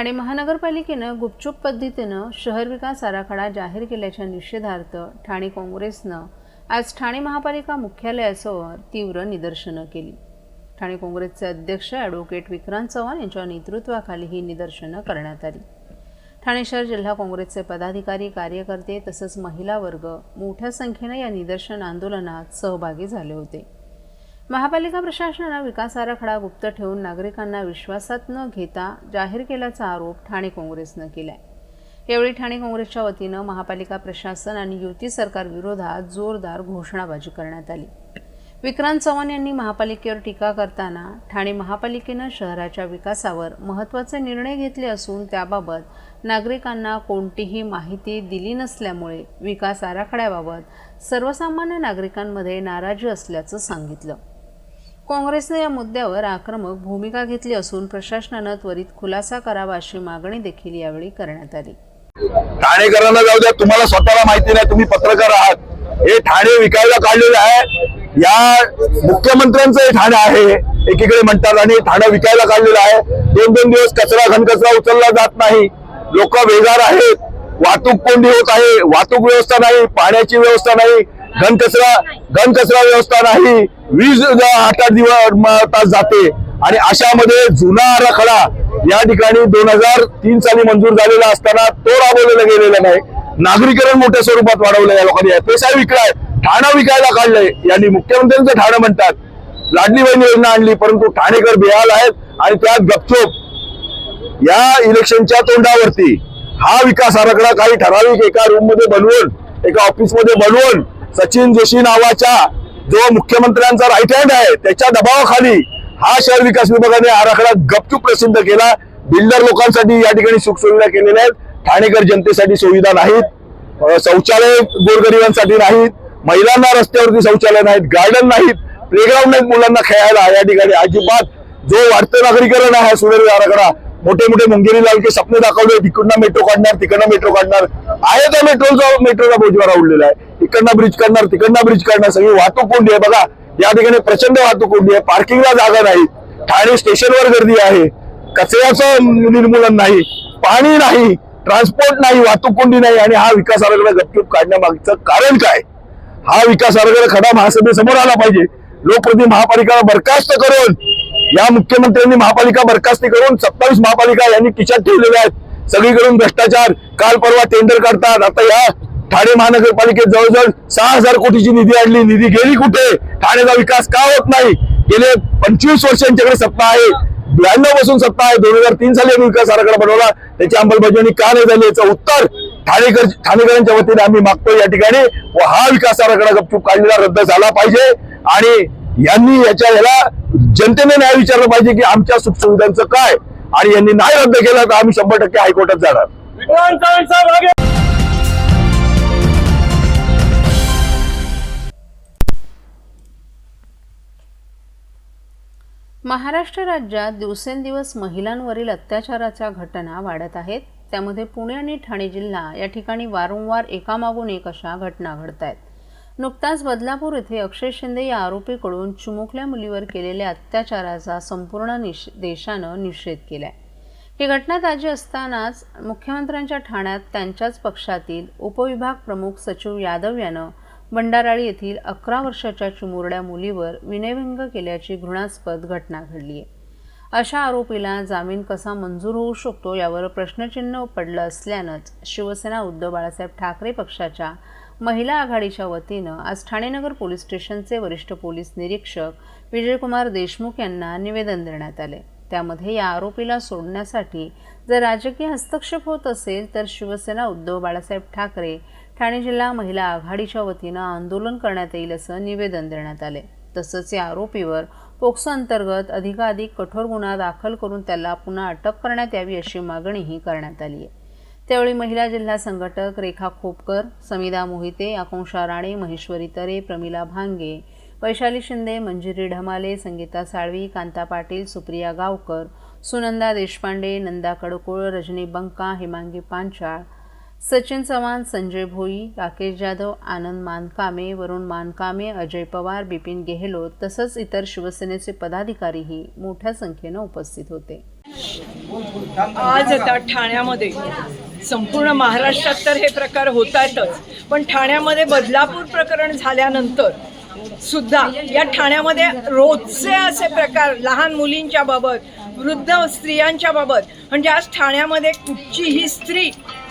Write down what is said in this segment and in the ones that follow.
ठाणे महानगरपालिकेनं गुपचूप पद्धतीनं शहर विकास आराखडा जाहीर केल्याच्या निषेधार्थ ठाणे काँग्रेसनं आज ठाणे महापालिका मुख्यालयासमोर तीव्र निदर्शनं केली। ठाणे काँग्रेसचे अध्यक्ष ॲडव्होकेट विक्रांत चव्हाण यांच्या नेतृत्वाखाली ही निदर्शनं करण्यात आली। ठाणे शहर जिल्हा काँग्रेसचे पदाधिकारी, कार्यकर्ते तसंच महिला वर्ग मोठ्या संख्येने या निदर्शन आंदोलनात सहभागी झाले होते। महापालिका प्रशासनाने विकास आराखडा गुप्त ठेवून नागरिकांना विश्वासात न घेता जाहीर केल्याचा आरोप ठाणे काँग्रेसने केलाय। यावेळी ठाणे काँग्रेसच्या वतीने महापालिका प्रशासन आणि युती सरकार विरोधात जोरदार घोषणाबाजी करण्यात आली। विक्रांत चव्हाण यांनी महापालिकेवर टीका करताना ठाणे महापालिकेने शहराच्या विकासावर महत्त्वाचे निर्णय घेतले असून त्याबाबत नागरिकांना कोणतीही माहिती दिली नसल्यामुळे विकास आराखड्याबाबत सर्वसामान्य नागरिकांमध्ये नाराजी असल्याचं सांगितलं। काँग्रेसने या मुद्द्यावर आक्रमक भूमिका घेतली असून प्रशासनाने त्वरित खुलासा करावा अशी मागणी देखील यावेळी करण्यात आली। ठाणेकरांना जाऊ द्या, तुम्हाला स्वतःला माहिती नाही, तुम्ही पत्रकार आहात। हे ठाणे विकायला काढलेलं आहे, या मुख्यमंत्र्यांचं हे ठाणे आहे एकीकडे म्हणतात, आणि ठाणे विकायला काढलेलं आहे। दोन दिवस घनकचरा उचलला जात नाही, लोक बेजार आहेत, वाहतूक कोंडी होत आहे, वाहतूक व्यवस्था नाही, पाण्याची व्यवस्था नाही, घनकचरा व्यवस्था नाही, वीज 8-8 तास जाते। आणि अशामध्ये जुना आराखडा या ठिकाणी 2003 साली मंजूर झालेला असताना तो राबवलेला गेलेला नाही। नागरीकरण मोठ्या स्वरूपात वाढवलं या लोकांनी, पैसा विकलाय, ठाणं विकायला काढलंय। यांनी मुख्यमंत्र्यांचं ठाणं म्हणतात, लाडली बहीण योजना आणली, परंतु ठाणेकर बेहाल आहेत आणि त्यात गपचूप या इलेक्शनच्या तोंडावरती हा विकास आराखडा काही ठराविक एका रूम मध्ये बनवून, एका ऑफिस मध्ये बनवून सचिन जोशी नावाच्या जो मुख्यमंत्र्यांचा राईट हँड आहे त्याच्या दबावाखाली हा शहर विकास विभागाने आराखडा गपचूप प्रसिद्ध केला। बिल्डर लोकांसाठी या ठिकाणी सुखसुविधा केलेल्या आहेत, ठाणेकर जनतेसाठी सुविधा नाहीत, शौचालय गोरगरिबांसाठी नाहीत, महिलांना रस्त्यावरती शौचालय नाहीत, गार्डन नाहीत, प्लेग्राऊंड नाहीत मुलांना खेळायला। या ठिकाणी अजिबात जो वाढतं नागरीकरण आहे सुधारित आराखडा, मोठे मुंगेरी लाल सपने दाखवले, तिकडनं मेट्रो काढणार, तिकडनं मेट्रो काढणार आहे, त्या मेट्रोचा बोजवारा उडलेला आहे, इकडनं ब्रिज काढणार, तिकडनं ब्रिज काढणार, सगळी वाहतूक कोंडी आहे। बघा या ठिकाणी प्रचंड वाहतूक कोंडी आहे, पार्किंगला जागा नाही, ठाणे स्टेशनवर गर्दी आहे, कचऱ्याचं निर्मूलन नाही, पाणी नाही, ट्रान्सपोर्ट नाही, वाहतूक कोंडी नाही। आणि हा विकास आराखडा गपचूप काढण्यामागचं कारण काय? हा विकास आराखडा खडा महासभेसमोर आला पाहिजे। लोकप्रतिनिधी महापालिकेला बरखास्त करून, या मुख्यमंत्र्यांनी महापालिका बरखास्ती करून 27 महापालिका यांनी खिशात ठेवलेल्या आहेत। सगळीकडून भ्रष्टाचार, काल परवा टेंडर काढतात, आता या ठाणे महानगरपालिकेत जवळजवळ 6000 कोटीची निधी आणली, निधी गेली कुठे? ठाणेचा विकास का होत नाही? गेले 25 वर्ष यांच्याकडे सत्ता आहे, 92 पासून सत्ता आहे, 2003 साली विकास आराखडा बनवला, त्याची अंमलबजावणी का नाही झाली याचं उत्तर ठाणेकरांच्या वतीने आम्ही मागतोय या ठिकाणी। व हा विकास आराखडा गपचूप काढलेला रद्द झाला पाहिजे आणि यांनी याला जनतेने न्याय विचारलं पाहिजे की आमच्या सुखसुविधांचं काय, आणि यांनी नाही रद्द केला तर आम्ही 100% हायकोर्टात जाणार। महाराष्ट्र राज्यात दिवसेंदिवस महिलांवरील अत्याचाराच्या घटना वाढत आहेत। त्यामध्ये पुणे आणि ठाणे जिल्हा या ठिकाणी वारंवार एकामागून एक अशा घटना घडत आहेत। नुकताच बदलापूर येथे अक्षय शिंदे या आरोपीकडून चिमुकल्या मुलीवर केलेल्या अत्याचाराचा संपूर्ण देशानं निषेध केलाय। ही घटना ताजी असतानाच मुख्यमंत्र्यांच्या ठाण्यात त्यांच्याच पक्षातील उपविभाग प्रमुख सचिव यादव यानं भंडाराळी येथील 11 वर्षाच्या चिमुरड्या मुलीवर विनयभंग केल्याची घृणास्पद घटना घडली आहे। अशा आरोपीला जामीन कसा मंजूर होऊ शकतो यावर प्रश्नचिन्ह पडलं असल्यानंच शिवसेना उद्धव बाळासाहेब ठाकरे पक्षाच्या महिला आघाडीच्या वतीनं आज ठाणे नगर पोलीस स्टेशनचे वरिष्ठ पोलीस निरीक्षक विजयकुमार देशमुख यांना निवेदन देण्यात आले। त्यामध्ये या आरोपीला सोडण्यासाठी जर राजकीय हस्तक्षेप होत असेल तर शिवसेना उद्धव बाळासाहेब ठाकरे ठाणे जिल्हा महिला आघाडीच्या वतीनं आंदोलन करण्यात येईल असं निवेदन देण्यात आले। तसंच या आरोपीवर पोक्सो अंतर्गत अधिकाधिक कठोर गुन्हा दाखल करून त्याला पुन्हा अटक करण्यात यावी अशी मागणीही करण्यात आली आहे। त्यावेळी महिला जिल्हा संघटक रेखा खोपकर, समिधा मोहिते, आकांक्षा राणे, महेश्वरी तरे, प्रमिला भांगे, वैशाली शिंदे, मंजिरी ढमाले, संगीता साळवी, कांता पाटील, सुप्रिया गावकर, सुनंदा देशपांडे, नंदा कडकोळ, रजनी बंका, हिमांगी पांचाळ, सचिन चव्हाण, संजय भोई, राकेश जाधव, आनंद मानकामे, वरुण मानकामे, अजय पवार, बिपिन गेहलोत तसंच इतर शिवसेनेचे पदाधिकारीही मोठ्या संख्येने उपस्थित होते। आज आता ठाण्यामध्ये संपूर्ण महाराष्ट्रात तर हे प्रकार होतातच, पण ठाण्यामध्ये बदलापूर प्रकरण झाल्यानंतर सुद्धा या ठाण्यामध्ये रोजचे असे प्रकार लहान मुलींच्या बाबत, वृद्ध स्त्रियांच्या बाबत, म्हणजे आज ठाण्यामध्ये कुठचीही स्त्री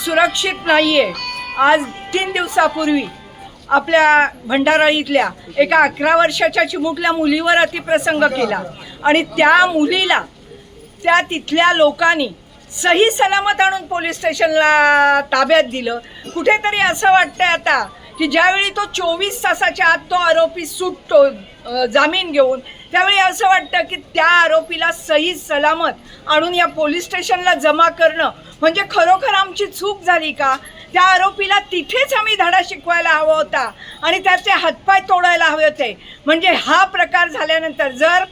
सुरक्षित नाही आहे. आज 3 दिवसापूर्वी आपल्या भंडारा इथल्या एका 11 वर्षाच्या चिमुकल्या मुलीवर अतिप्रसंग केला आणि त्या मुलीला त्या तिथल्या लोकांनी सही सलामत आणून पोलीस स्टेशनला ताब्यात दिलं. कुठेतरी असं वाटतंय आता की ज्यावेळी तो 24 तासाच्या आत तो आरोपी सुटतो जामीन घेऊन, त्यावेळी असं वाटतं की त्या आरोपीला सही सलामत आणून या पोलीस स्टेशनला जमा करणं म्हणजे खरोखर आमची चूक झाली का? त्या आरोपीला तिथेच आम्ही धडा शिकवायला हवा होता आणि त्याचे हातपाय तोडायला हवे होते. म्हणजे हा प्रकार झाल्यानंतर जर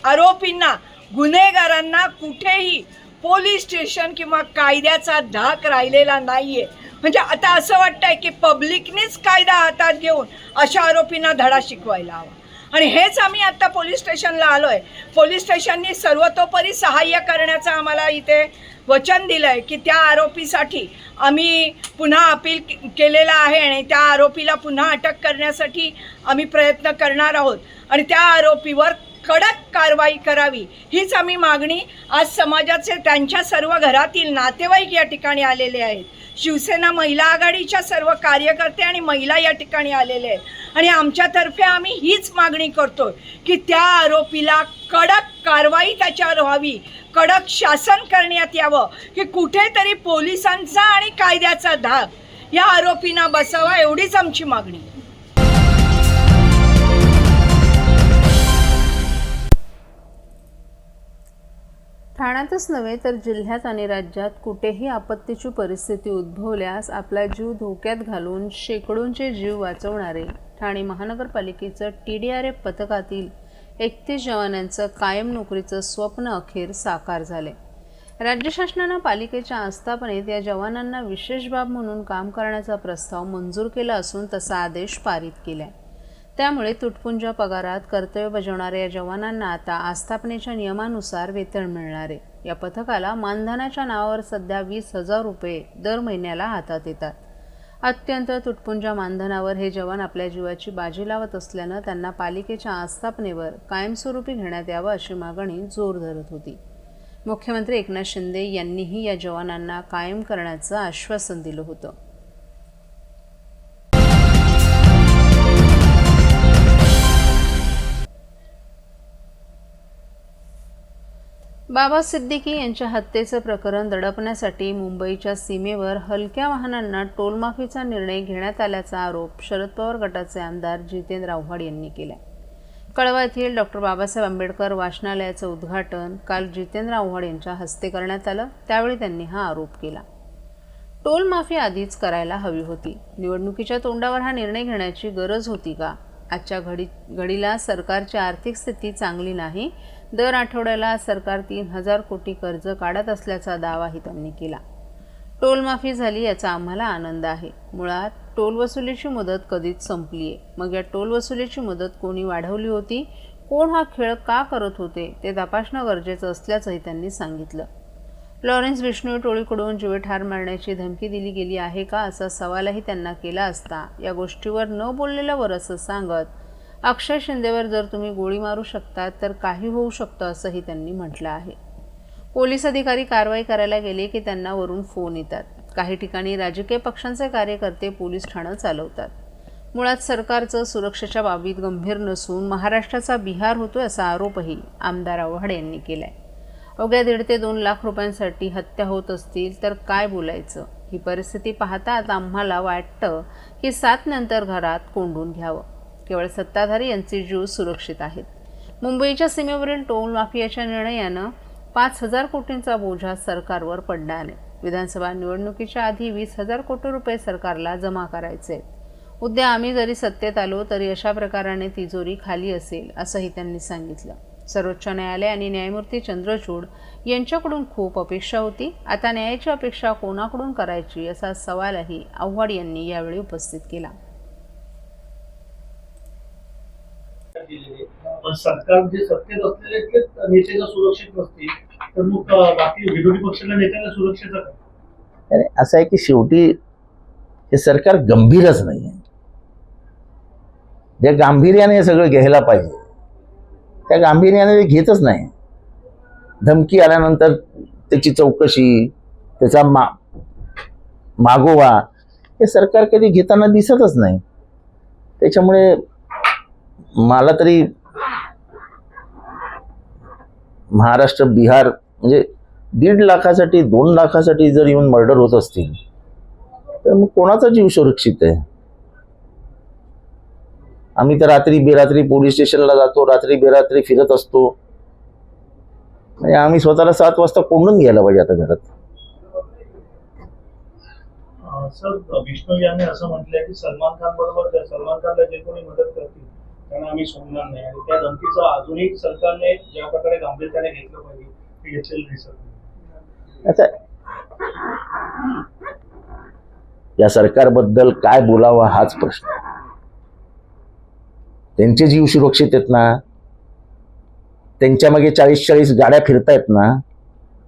आरोपींना, गुन्हेगारांना कुठेही पोलीस स्टेशन किंवा कायद्याचा धाक राहिलेला नाहीये, म्हणजे आता असं वाटतंय की पब्लिकनेच कायदा हातात घेऊन अशा आरोपींना धडा शिकवायला हवा. आणि हेच आम्ही आता पोलीस स्टेशनला आलोय. पोलीस स्टेशननी सर्वतोपरी सहाय्य करण्याचं आम्हाला इथे वचन दिलंय की त्या आरोपीसाठी आम्ही पुन्हा अपील केलेलं आहे आणि त्या आरोपीला पुन्हा अटक करण्यासाठी आम्ही प्रयत्न करणार आहोत आणि त्या आरोपीवर कडक कारवाई करावी हीच आम्ही मागणी आज समाजाचे त्यांच्या सर्व घरातील नातेवाईक या ठिकाणी आलेले आहेत. शिवसेना महिला आघाडीच्या सर्व कार्यकर्ते आणि महिला या ठिकाणी आलेले आहेत आणि आमच्यातर्फे आम्ही हीच मागणी करतो की त्या आरोपीला कडक कारवाई त्याच्यावर व्हावी, कडक शासन करण्यात यावं की कुठेतरी पोलिसांचा आणि कायद्याचा धाक या आरोपींना बसावा, एवढीच आमची मागणी. ठाण्यातच नव्हे तर जिल्ह्यात आणि राज्यात कुठेही आपत्तीची परिस्थिती उद्भवल्यास आपला जीव धोक्यात घालून शेकडोंचे जीव वाचवणारे ठाणे महानगरपालिकेचं TDRF पथकातील 31 जवानांचं कायम नोकरीचं स्वप्न अखेर साकार झाले. राज्य शासनानं पालिकेच्या आस्थापनेत या जवानांना विशेष बाब म्हणून काम करण्याचा प्रस्ताव मंजूर केला असून तसा आदेश पारित केलाय. त्यामुळे तुटपुंजा पगारात कर्तव्य बजावणाऱ्या या जवानांना आता आस्थापनेच्या नियमानुसार वेतन मिळणार आहे. या पथकाला मानधनाच्या नावावर सध्या 20,000 रुपये दर महिन्याला हातात येतात. अत्यंत तुटपुंजा मानधनावर हे जवान आपल्या जीवाची बाजी लावत असल्यानं त्यांना पालिकेच्या आस्थापनेवर कायमस्वरूपी घेण्यात यावं अशी मागणी जोर धरत होती. मुख्यमंत्री एकनाथ शिंदे यांनीही या जवानांना कायम करण्याचं आश्वासन दिलं होतं. बाबा सिद्दीकी यांच्या हत्येचं प्रकरण दडपण्यासाठी मुंबईच्या सीमेवर हलक्या वाहनांना टोलमाफीचा निर्णय घेण्यात आल्याचा आरोप शरद पवार गटाचे आमदार जितेंद्र आव्हाड यांनी केला. कळवा येथील डॉ. बाबासाहेब आंबेडकर वाचनालयाचं उद्घाटन काल जितेंद्र आव्हाड यांच्या हस्ते करण्यात आलं. त्यावेळी त्यांनी हा आरोप केला. टोलमाफी आधीच करायला हवी होती. निवडणुकीच्या तोंडावर हा निर्णय घेण्याची गरज होती का? आजच्या घडीला सरकारची आर्थिक स्थिती चांगली नाही. दर आठवड्याला सरकार 3,000 कोटी कर्ज काढत असल्याचा दावाही त्यांनी केला. टोलमाफी झाली याचा आम्हाला आनंद आहे. मुळात टोल वसुलीची मुदत कधीच संपली आहे. मग या टोल वसुलीची मुदत कोणी वाढवली होती, कोण हा खेळ का करत होते ते तपासणं गरजेचं असल्याचंही त्यांनी सांगितलं. लॉरेन्स बिश्नोई टोळीकडून जीवे ठार मारण्याची धमकी दिली गेली आहे का असा सवालही त्यांना केला असता या गोष्टीवर न बोललेल्यावर असं सांगत, अक्षय शिंदेवर जर तुम्ही गोळी मारू शकतात तर काही होऊ शकतं असंही त्यांनी म्हटलं आहे. पोलीस अधिकारी कारवाई करायला गेले की त्यांना वरून फोन येतात. काही ठिकाणी राजकीय पक्षांचे कार्यकर्ते पोलीस ठाणं चालवतात. मुळात सरकारचं सुरक्षेच्या बाबतीत गंभीर नसून महाराष्ट्राचा बिहार होतोय असा आरोपही आमदार आव्हाड यांनी केलाय. अवघ्या 1.5 ते 2 लाख रुपयांसाठी हत्या होत असतील तर काय बोलायचं? ही परिस्थिती पाहता आता आम्हाला वाटतं की 7 नंतर घरात कोंडून घ्यावं. केवळ सत्ताधारी यांचे जीव सुरक्षित आहेत. मुंबईच्या सीमेवरील टोल माफियाच्या निर्णयानं 5,000 कोटींचा बोजा सरकारवर पडला आहे. विधानसभा निवडणुकीच्या आधी 20,000 कोटी रुपये सरकारला जमा करायचे. उद्या आम्ही जरी सत्तेत आलो तरी अशा प्रकाराने तिजोरी खाली असेल असंही त्यांनी सांगितलं. सर्वोच्च न्यायालय आणि न्यायमूर्ती चंद्रचूड यांच्याकडून खूप अपेक्षा होती. आता न्यायाची अपेक्षा कोणाकडून करायची असा सवालही आव्हाड यांनी यावेळी उपस्थित केला. पण सरकार जे सत्तेत असलेले नेते सुरक्षित नसतील तर मग बाकी विरोधी पक्षाच्या नेत्यांना सुरक्षेचा काय? आणि असं आहे की शेवटी हे सरकार गंभीरच नाही आहे. ज्या गांभीर्याने हे सगळं घ्यायला पाहिजे त्या गांभीर्याने ते घेतच नाही. धमकी आल्यानंतर त्याची चौकशी, त्याचा मागोवा हे सरकार कधी घेताना दिसतच नाही. त्याच्यामुळे मला तरी महाराष्ट्र, बिहार म्हणजे 1.5 लाखासाठी 2 लाखासाठी जर येऊन मर्डर होत असतील तर मग कोणाचा जीव सुरक्षित आहे? आम्ही तर रात्री बेरात्री पोलीस स्टेशनला जातो, रात्री बेरात्री फिरत असतो. म्हणजे आम्ही स्वतःला 7 वाजता कोंडून घ्यायला पाहिजे आता घरात. सर, विष्णू यांनी असं म्हटलंय की सलमान खानला जे कोणी मदत करतील त्यांना आम्ही सोडणार नाही, आणि त्या धमकीचं अजूनही सरकारने ज्या प्रकारे गांभीर्याने घेतलं पाहिजे ते घेतलेलं दिसत नाही. आता या सरकारबद्दल काय बोलावा हाच प्रश्न. त्यांचे जीव सुरक्षित आहेत ना, त्यांच्या मागे 40 गाड्या फिरतायत ना,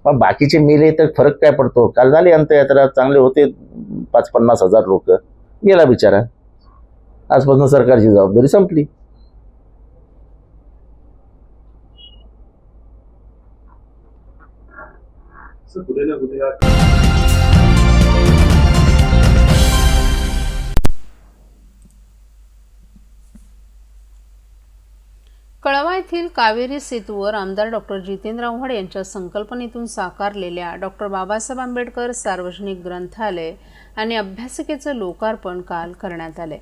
मग बाकीचे मेले तर फरक काय पडतो? काल झाली अंत्ययात्रा, चांगले होते 5-50 हजार लोक, गेला बिचारा. आजपासून सरकारची जबाबदारी संपली. कुठे ना कुठे कळवा येथील कावेरी सेतूवर आमदार डॉक्टर जितेंद्र आव्हाड यांच्या संकल्पनेतून साकारलेल्या डॉक्टर बाबासाहेब आंबेडकर सार्वजनिक ग्रंथालय आणि अभ्यासिकेचं लोकार्पण काल करण्यात आले.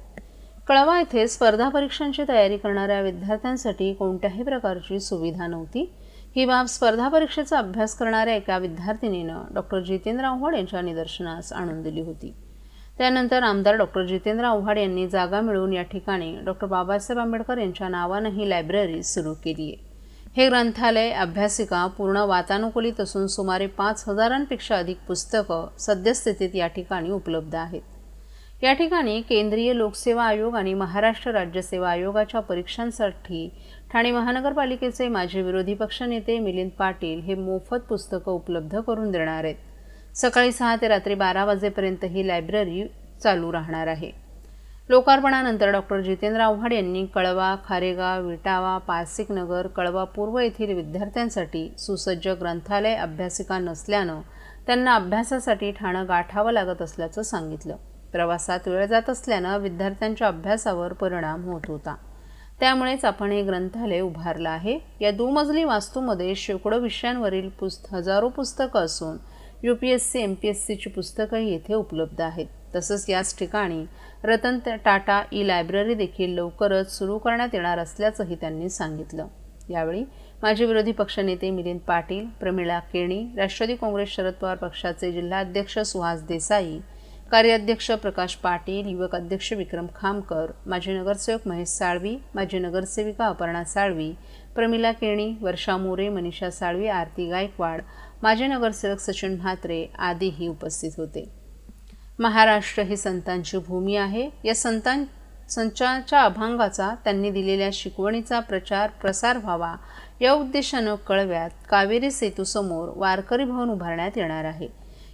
कळवा येथे स्पर्धा परीक्षांची तयारी करणाऱ्या विद्यार्थ्यांसाठी कोणत्याही प्रकारची सुविधा नव्हती. ही बाब स्पर्धा परीक्षेचा अभ्यास करणाऱ्या एका विद्यार्थिनीनं डॉक्टर जितेंद्र आव्हाड यांच्या निदर्शनास आणून दिली होती. त्यानंतर आमदार डॉक्टर जितेंद्र आव्हाड यांनी जागा मिळवून या ठिकाणी डॉक्टर बाबासाहेब आंबेडकर यांच्या नावानं ही लायब्ररी सुरू केली आहे. हे ग्रंथालय अभ्यासिका पूर्ण वातानुकूलित असून सुमारे 5,000पेक्षा अधिक पुस्तकं सद्यस्थितीत या ठिकाणी उपलब्ध आहेत. या ठिकाणी केंद्रीय लोकसेवा आयोग आणि महाराष्ट्र राज्य सेवा आयोगाच्या परीक्षांसाठी ठाणे महानगरपालिकेचे माजी विरोधी पक्षनेते मिलिंद पाटील हे मोफत पुस्तकं उपलब्ध करून देणार आहेत. सकाळी 6 ते रात्री 12 वाजेपर्यंत ही लायब्ररी चालू राहणार आहे. लोकार्पणानंतर डॉक्टर जितेंद्र आव्हाड यांनी कळवा, खारेगाव, विटावा, पारसिक नगर, कळवा पूर्व येथील विद्यार्थ्यांसाठी सुसज्ज ग्रंथालय अभ्यासिका नसल्यानं त्यांना अभ्यासासाठी ठाणं गाठावं लागत असल्याचं सांगितलं. प्रवासात वेळ जात असल्यानं विद्यार्थ्यांच्या अभ्यासावर परिणाम होत होता. त्यामुळेच आपण हे ग्रंथालय उभारलं आहे. या दुमजली वास्तूमध्ये शेकडो विषयांवरील हजारो पुस्तकं असून UPSC MPSCची पुस्तकंही येथे उपलब्ध आहेत. तसंच याच ठिकाणी रतन टाटा लायब्ररी देखील लवकरच सुरू करण्यात येणार असल्याचंही त्यांनी सांगितलं. यावेळी माजी विरोधी पक्षनेते मिलिंद पाटील, प्रमिळा केणी, राष्ट्रवादी काँग्रेस शरद पवार पक्षाचे जिल्हाध्यक्ष सुहास देसाई, कार्याध्यक्ष प्रकाश पाटील, युवक अध्यक्ष विक्रम खामकर, माजी नगरसेवक महेश साळवी, माजी नगरसेविका अपर्णा साळवी, प्रमिला केणी, वर्षा मोरे, मनीषा साळवी, आरती गायकवाड, माजी नगरसेवक सचिन म्हात्रे आदीही उपस्थित होते. महाराष्ट्र ही संतांची भूमी आहे. या संतांच्या अभंगाचा, त्यांनी दिलेल्या शिकवणीचा प्रचार प्रसार व्हावा या उद्देशानं कळव्यात कावेरी सेतूसमोर वारकरी भवन उभारण्यात येणार आहे.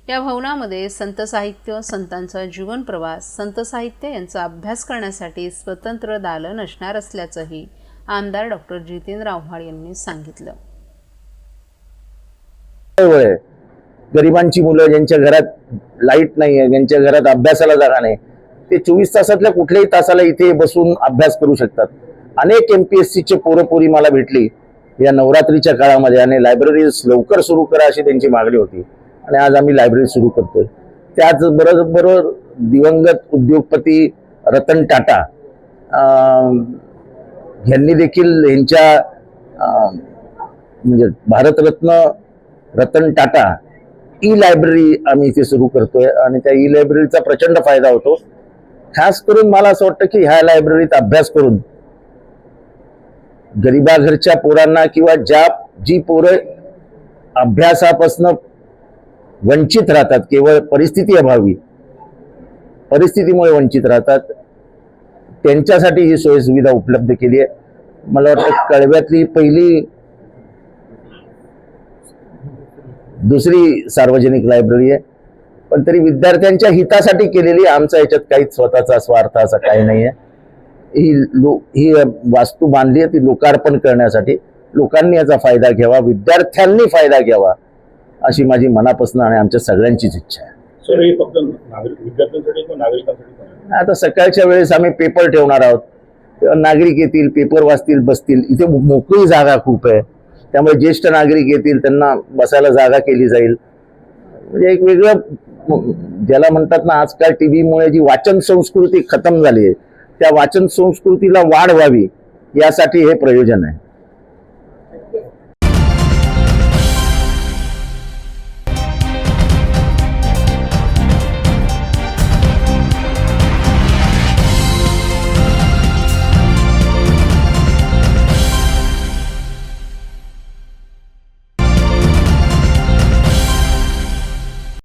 या भवनामध्ये संत साहित्य, संतांचा जीवन प्रवास, संत साहित्य यांचा अभ्यास करण्यासाठी स्वतंत्र दालन असणार असल्याचंही आमदार डॉक्टर जितेंद्र आव्हाड यांनी सांगितलं. गरिबांची मुलं ज्यांच्या घरात लाईट नाही आहे, ज्यांच्या घरात अभ्यासाला जागा नाही, ते 24 तासातल्या कुठल्याही तासाला इथे बसून अभ्यास करू शकतात. अनेक MPSCचे पोरपोरी मला भेटली या नवरात्रीच्या काळामध्ये, आणि लायब्ररीज लवकर सुरू करा अशी त्यांची मागणी होती, आणि आज आम्ही लायब्ररी सुरू करतोय. त्याचबरोबर दिवंगत उद्योगपती रतन टाटा यांनी देखील यांच्या म्हणजे भारतरत्न रतन टाटा लायब्ररी आम्ही इथे सुरू करतोय, आणि त्या लायब्ररीचा प्रचंड फायदा होतो. खास करून मला असं वाटतं की ह्या लायब्ररीत अभ्यास करून गरिबाघरच्या पोरांना किंवा जी पोरं अभ्यासापासून वंचित राहतात, केवळ परिस्थितीमुळे वंचित राहतात, त्यांच्यासाठी ही सोय सुविधा उपलब्ध केली आहे. मला वाटतं कळव्यातली पहिली दुसरी सार्वजनिक लायब्ररी आहे, पण तरी विद्यार्थ्यांच्या हितासाठी केलेली, आमचा याच्यात काहीच स्वतःचा स्वार्थ असा काही नाही आहे. ही वास्तू बांधली आहे ती लोकार्पण करण्यासाठी, लोकांनी याचा फायदा घ्यावा, विद्यार्थ्यांनी फायदा घ्यावा अशी माझी मनापासून आणि आमच्या सगळ्यांचीच इच्छा आहे. सर, हे फक्त विद्यार्थ्यांसाठी किंवा नागरिकांसाठी पण आहे? आता सकाळच्या वेळेस आम्ही पेपर ठेवणार आहोत, तेव्हा नागरिक येतील, पेपर वाचतील, बसतील. इथे मोकळी जागा खूप आहे, त्यामुळे ज्येष्ठ नागरिक येतील, त्यांना बसायला जागा केली जाईल. म्हणजे एक वेगळं, ज्याला म्हणतात ना, आजकाल टीव्हीमुळे जी वाचन संस्कृती खतम झाली आहे, त्या वाचन संस्कृतीला वाढ व्हावी यासाठी हे प्रयोजन आहे.